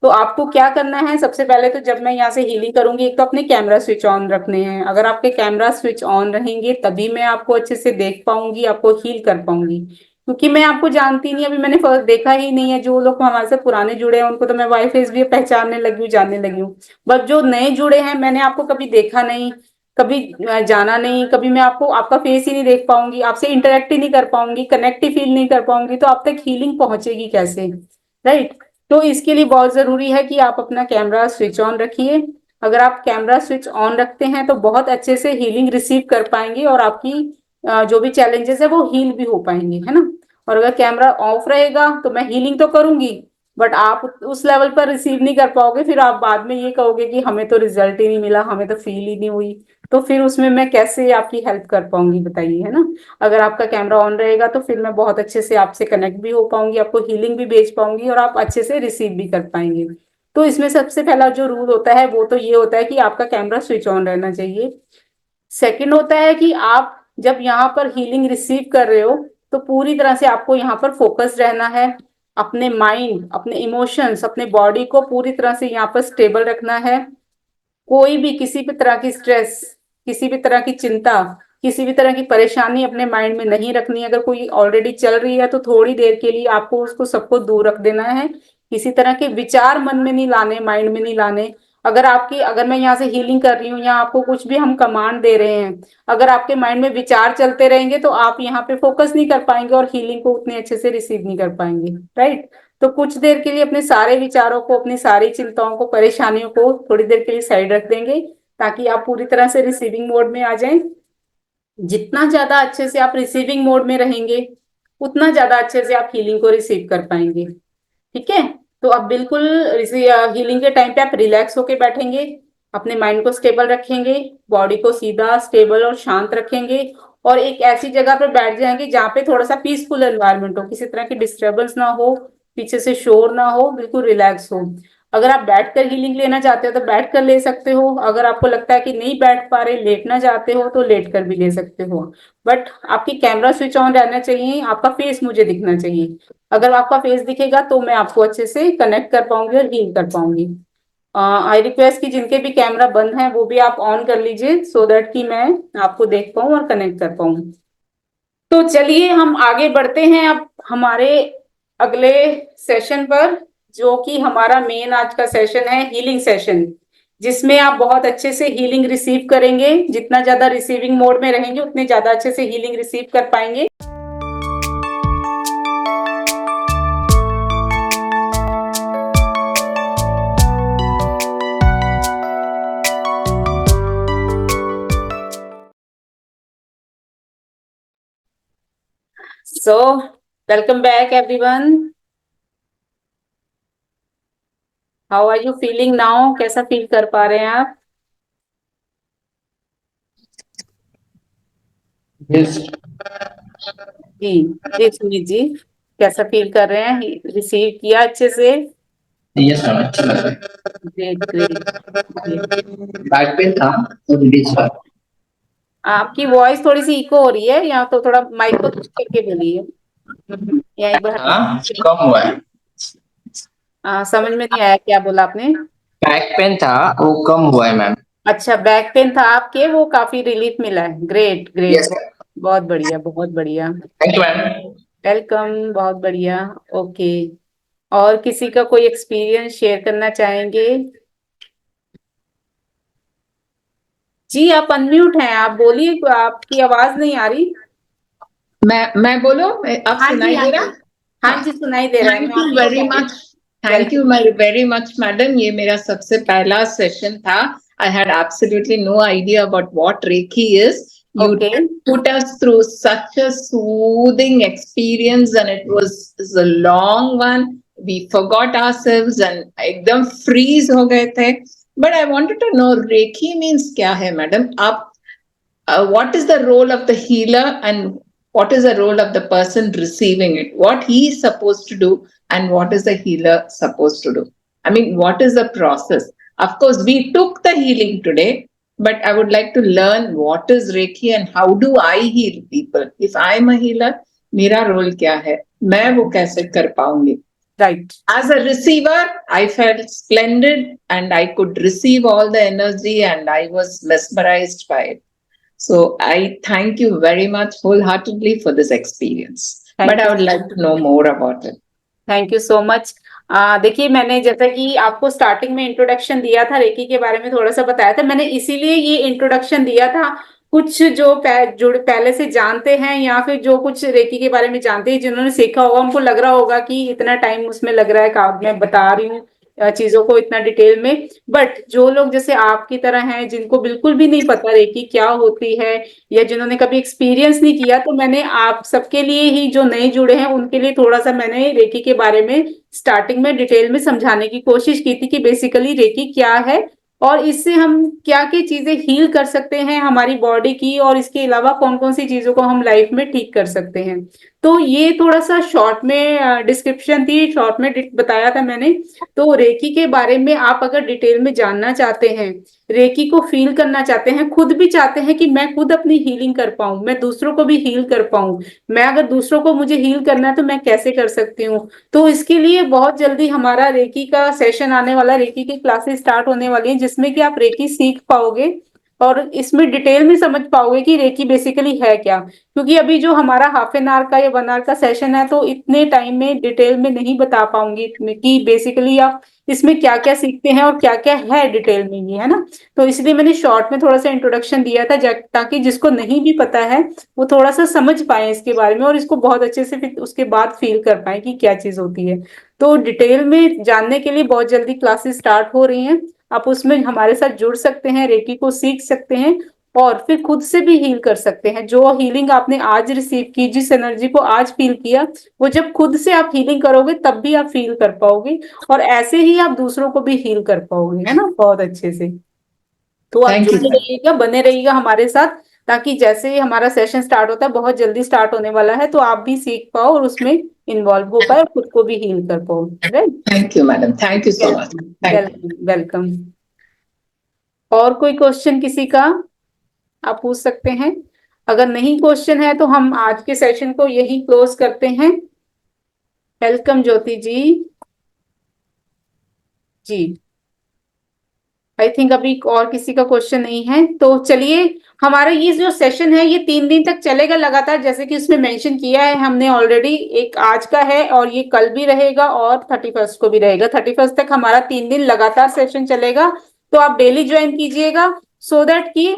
तो आपको क्या करना है, सबसे पहले तो जब मैं यहाँ से हीलिंग करूंगी, एक तो अपने कैमरा स्विच ऑन रखने हैं। अगर आपके कैमरा स्विच ऑन रहेंगे तभी मैं आपको अच्छे से देख पाऊंगी, आपको हील कर पाऊंगी, क्योंकि मैं आपको जानती नहीं, अभी मैंने फर्स्ट देखा ही नहीं है। जो लोग हमारे से पुराने जुड़े हैं उनको तो मैं वाई फेस भी पहचानने लगी हूँ, जानने लगी हूँ। बट जो नए जुड़े हैं, मैंने आपको कभी देखा नहीं, कभी जाना नहीं, कभी मैं आपको आपका फेस ही नहीं देख पाऊंगी, आपसे इंटरेक्ट ही नहीं कर पाऊंगी, कनेक्ट ही फील नहीं कर पाऊंगी, तो आप तक हीलिंग पहुंचेगी कैसे। राइट। तो इसके लिए बहुत जरूरी है कि आप अपना कैमरा स्विच ऑन रखिए। अगर आप कैमरा स्विच ऑन रखते हैं तो बहुत अच्छे से हीलिंग रिसीव कर पाएंगे और आपकी जो भी चैलेंजेस है वो हील भी हो पाएंगे, है ना। और अगर कैमरा ऑफ रहेगा तो मैं हीलिंग तो करूंगी, बट आप उस लेवल पर रिसीव नहीं कर पाओगे, फिर आप बाद में ये कहोगे कि हमें तो रिजल्ट ही नहीं मिला, हमें तो फील ही नहीं हुई। तो फिर उसमें मैं कैसे आपकी हेल्प कर पाऊंगी बताइए, है ना। अगर आपका कैमरा ऑन रहेगा तो फिर मैं बहुत अच्छे से आपसे कनेक्ट भी हो पाऊंगी, आपको हीलिंग भी भेज पाऊंगी और आप अच्छे से रिसीव भी कर पाएंगे। तो इसमें सबसे पहला जो रूल होता है वो तो ये होता है कि आपका कैमरा स्विच ऑन रहना चाहिए। सेकंड होता है कि आप जब यहाँ पर हीलिंग रिसीव कर रहे हो तो पूरी तरह से आपको यहाँ पर फोकस रहना है। अपने माइंड, अपने इमोशंस, अपने बॉडी को पूरी तरह से यहाँ पर स्टेबल रखना है। कोई भी किसी भी तरह की स्ट्रेस, किसी भी तरह की चिंता, किसी भी तरह की परेशानी अपने माइंड में नहीं रखनी है। अगर कोई ऑलरेडी चल रही है तो थोड़ी देर के लिए आपको उसको सबको दूर रख देना है। किसी तरह के विचार मन में नहीं लाने, माइंड में नहीं लाने। अगर मैं यहाँ से हीलिंग कर रही हूँ या आपको कुछ भी हम कमांड दे रहे हैं, अगर आपके माइंड में विचार चलते रहेंगे तो आप यहाँ पे फोकस नहीं कर पाएंगे और हीलिंग को उतने अच्छे से रिसीव नहीं कर पाएंगे, राइट। तो कुछ देर के लिए अपने सारे विचारों को, अपनी सारी चिंताओं को, परेशानियों को थोड़ी देर के लिए साइड रख देंगे ताकि आप पूरी तरह से रिसीविंग मोड में आ जाएं। जितना ज्यादा अच्छे से आप रिसीविंग मोड में रहेंगे उतना ज्यादा अच्छे से आप हीलिंग को रिसीव कर पाएंगे। ठीक है। तो अब बिल्कुल हीलिंग के टाइम पे आप रिलैक्स होके बैठेंगे, अपने माइंड को स्टेबल रखेंगे, बॉडी को सीधा, स्टेबल और शांत रखेंगे और एक ऐसी जगह पर बैठ जाएंगे जहाँ पे थोड़ा सा पीसफुल एनवायरनमेंट हो, किसी तरह की डिस्टरबेंस ना हो, पीछे से शोर ना हो, बिल्कुल रिलैक्स हो। अगर आप बैठकर हीलिंग लेना चाहते हो तो बैठ कर ले सकते हो। अगर आपको लगता है कि नहीं बैठ पा रहे, लेटना चाहते हो तो लेट कर भी ले सकते हो। बट आपकी कैमरा स्विच ऑन रहना चाहिए, आपका फेस मुझे दिखना चाहिए। अगर आपका फेस दिखेगा तो मैं आपको अच्छे से कनेक्ट कर पाऊंगी और हील कर पाऊंगी। आई रिक्वेस्ट कि जिनके भी कैमरा बंद है वो भी आप ऑन कर लीजिए सो दैट कि मैं आपको देख पाऊं और कनेक्ट कर पाऊं। तो चलिए हम आगे बढ़ते हैं अब हमारे अगले सेशन पर, जो कि हमारा मेन आज का सेशन है, हीलिंग सेशन, जिसमें आप बहुत अच्छे से हीलिंग रिसीव करेंगे। जितना ज्यादा रिसीविंग मोड में रहेंगे उतने ज्यादा अच्छे से हीलिंग रिसीव कर पाएंगे। So, welcome back everyone. How are you feeling now? कैसा फील कर पा रहे हैं आप? Yes, जी जी सुमित जी, कैसा फील कर रहे हैं? रिसीव किया अच्छे से? yes ma'am, अच्छी बात है। Great great great. Back pain था तो रिलीज हुआ। आपकी वॉइस थोड़ी सी इको हो रही है, या तो थोड़ा माइक को कुछ करके बोलिए, या एक बार हाँ, कम हुआ है। समझ में नहीं आया क्या बोला आपने। बैक पेन था वो कम हुआ है मैम। अच्छा, बैक पेन था आपके, वो काफी रिलीफ मिला है। ग्रेट ग्रेट, यस, बहुत बढ़िया बहुत बढ़िया। Thank you ma'am. वेलकम, बहुत बढ़िया। ओके, और किसी का कोई एक्सपीरियंस शेयर करना चाहेंगे? जी आप अनम्यूट हैं, आप बोलिए, आपकी आवाज नहीं आ रही। मैं बोलूं? अब हाँ जी सुनाई हाँ दे जी, रहा? हाँ जी सुनाई दे रहा है, थैंक मैं यू आप ही को वेरी कह रही मच। हूँ। Thank you welcome. Very much madam, ये मेरा सबसे पहला सेशन था। I had absolutely no idea about what reiki is. You okay put us through such a soothing experience and it was a long one. We forgot ourselves and एकदम freeze हो गए थे। But I wanted to know Reiki means क्या है मैडम? आप what is the role of the healer and what is the role of the person receiving it? What he is supposed to do and what is the healer supposed to do? I mean, what is the process? Of course, we took the healing today, but I would like to learn what is Reiki and how do I heal people? If I am a healer, मेरा रोल क्या है, मैं वो कैसे कर पाऊंगी? Right. As a receiver, I felt splendid and I could receive all the energy and I was mesmerized by it. So I thank you very much wholeheartedly for this experience. But I would like to know more about it. Thank you so much. देखिए, मैंने जैसा कि आपको स्टार्टिंग में इंट्रोडक्शन दिया था, रेकी के बारे में थोड़ा सा बताया था मैंने, इसीलिए ये इंट्रोडक्शन दिया था कुछ जो पहले से जानते हैं या फिर जो कुछ रेकी के बारे में जानते हैं, जिन्होंने सीखा होगा, उनको लग रहा होगा कि इतना टाइम उसमें लग रहा है, मैं बता रही हूँ चीजों को इतना डिटेल में। बट जो लोग जैसे आपकी तरह हैं, जिनको बिल्कुल भी नहीं पता रेकी क्या होती है, या जिन्होंने कभी एक्सपीरियंस नहीं किया, तो मैंने आप सबके लिए ही, जो नए जुड़े हैं उनके लिए थोड़ा सा मैंने रेकी के बारे में स्टार्टिंग में डिटेल में समझाने की कोशिश की थी कि बेसिकली रेकी क्या है और इससे हम क्या क्या चीजें हील कर सकते हैं हमारी बॉडी की, और इसके अलावा कौन कौन सी चीजों को हम लाइफ में ठीक कर सकते हैं। तो ये थोड़ा सा शॉर्ट में डिस्क्रिप्शन थी, शॉर्ट में बताया था मैंने। तो रेकी के बारे में आप अगर डिटेल में जानना चाहते हैं, रेकी को फील करना चाहते हैं, खुद भी चाहते हैं कि मैं खुद अपनी हीलिंग कर पाऊं, मैं दूसरों को भी हील कर पाऊं, मैं अगर दूसरों को मुझे हील करना है तो मैं कैसे कर सकती हूँ, तो इसके लिए बहुत जल्दी हमारा रेकी का सेशन आने वाला, रेकी की क्लासेस स्टार्ट होने वाली हैं, जिसमें कि आप रेकी सीख पाओगे और इसमें डिटेल में समझ पाओगे कि रेकी बेसिकली है क्या। क्योंकि अभी जो हमारा हाफ एन आवर का या 1 आवर का सेशन है, तो इतने टाइम में डिटेल में नहीं बता पाऊंगी कि बेसिकली आप इसमें क्या क्या सीखते हैं और क्या क्या है डिटेल में, ये है ना। तो इसलिए मैंने शॉर्ट में थोड़ा सा इंट्रोडक्शन दिया था, ताकि जिसको नहीं भी पता है वो थोड़ा सा समझ पाए इसके बारे में और इसको बहुत अच्छे से फिर उसके बाद फील कर पाए कि क्या चीज होती है। तो डिटेल में जानने के लिए बहुत जल्दी क्लासेस स्टार्ट हो रही हैं, आप उसमें हमारे साथ जुड़ सकते हैं, रेकी को सीख सकते हैं और फिर खुद से भी हील कर सकते हैं। जो हीलिंग आपने आज रिसीव की, जिस एनर्जी को आज फील किया, वो जब खुद से आप हीलिंग करोगे तब भी आप फील कर पाओगे, और ऐसे ही आप दूसरों को भी हील कर पाओगे, है ना, बहुत अच्छे से। तो आप Thank you. जुड़े रहिएगा, बने रहिएगा हमारे साथ, ताकि जैसे ही हमारा सेशन स्टार्ट होता है, बहुत जल्दी स्टार्ट होने वाला है, तो आप भी सीख पाओ और उसमें इन्वॉल्व हो पाए और खुद को भी हील कर पाओ। Right, Thank you, madam. Thank you so much. Thank you. Welcome welcome. और कोई क्वेश्चन किसी का, आप पूछ सकते हैं। अगर नहीं क्वेश्चन है तो हम आज के सेशन को यही क्लोज करते हैं। Welcome Jyoti ji. Ji, I think अभी और किसी का क्वेश्चन नहीं है, तो चलिए। हमारा ये जो सेशन है ये 3 दिन तक चलेगा लगातार, जैसे कि उसमें मेंशन किया है हमने ऑलरेडी। एक आज का है और ये कल भी रहेगा और 31st को भी रहेगा। 31st तक हमारा 3 दिन लगातार सेशन चलेगा, तो आप डेली ज्वाइन कीजिएगा, सो दैट कि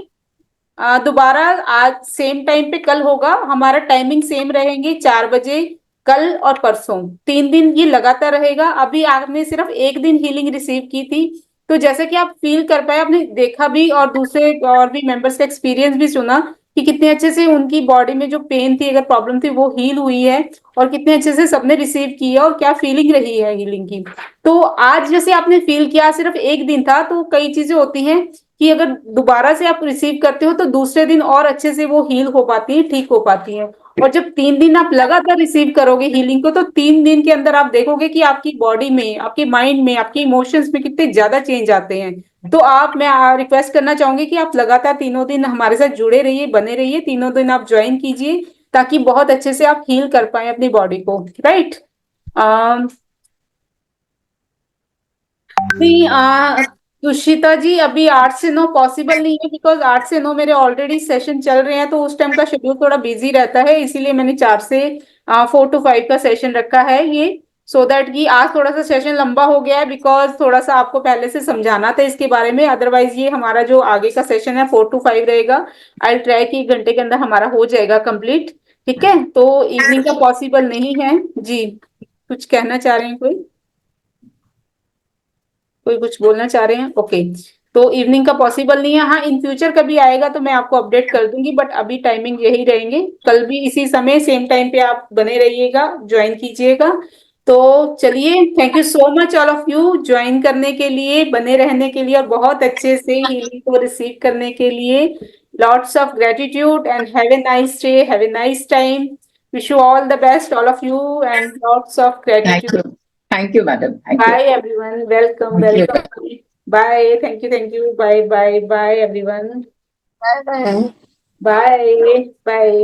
दोबारा आज सेम टाइम पे कल होगा। हमारा टाइमिंग सेम रहेंगी, 4 बजे कल और परसों, 3 दिन ये लगातार रहेगा। अभी आपने सिर्फ एक दिन हीलिंग रिसीव की थी, तो जैसे कि आप फील कर पाए, आपने देखा भी और दूसरे और भी मेंबर्स का एक्सपीरियंस भी सुना कि कितने अच्छे से उनकी बॉडी में जो पेन थी, अगर प्रॉब्लम थी, वो हील हुई है, और कितने अच्छे से सबने रिसीव की है और क्या फीलिंग रही है हीलिंग की। तो आज जैसे आपने फील किया, सिर्फ एक दिन था, तो कई चीजें होती हैं कि अगर दोबारा से आप रिसीव करते हो तो दूसरे दिन और अच्छे से वो हील हो पाती है, ठीक हो पाती है। और जब 3 दिन आप लगातार रिसीव करोगे हीलिंग को, तो 3 दिन के अंदर आप देखोगे कि आपकी बॉडी में, आपके माइंड में, आपके इमोशंस में कितने ज्यादा चेंज आते हैं। तो मैं रिक्वेस्ट करना चाहूंगी कि आप लगातार 3 दिन हमारे साथ जुड़े रहिए, बने रहिए, 3 दिन आप ज्वाइन कीजिए, ताकि बहुत अच्छे से आप हील कर पाए अपनी बॉडी को। राइट, नहीं, दुष्यिता जी, अभी 8 से 9 पॉसिबल नहीं है, बिकॉज 8 से 9 मेरे ऑलरेडी सेशन चल रहे हैं, तो उस टाइम का शेड्यूल थोड़ा बिजी रहता है, इसीलिए मैंने 4 से 4 to 5 का सेशन रखा है ये, सो दैट कि आज थोड़ा सा सेशन लंबा हो गया है, बिकॉज थोड़ा सा आपको पहले से समझाना था इसके बारे में। अदरवाइज ये हमारा जो आगे का सेशन है 4 to 5 रहेगा। आई ट्राई कि 1 घंटे के अंदर हमारा हो जाएगा कंप्लीट। ठीक है, तो इवनिंग का पॉसिबल नहीं है जी। कुछ कहना चाह रहे हैं कोई, कोई कुछ बोलना चाह रहे हैं? ओके, तो इवनिंग का पॉसिबल नहीं है। हाँ, इन फ्यूचर कभी आएगा तो मैं आपको अपडेट कर दूंगी, बट अभी टाइमिंग यही रहेंगे। कल भी इसी समय सेम टाइम पे आप बने रहिएगा, ज्वाइन कीजिएगा। तो चलिए, thank you so much all of you join करने के लिए, बने रहने के लिए और बहुत अच्छे से हीलिंग को रिसीव करने के लिए। Lots of gratitude and have a nice day, have a nice time. Wish you all the best all of you and lots of Thank gratitude. you. Thank you, madam. Thank you. Bye everyone. Welcome, Thank you. welcome. Bye. Thank you, thank you. Bye, bye, bye everyone. Bye bye. Bye, bye.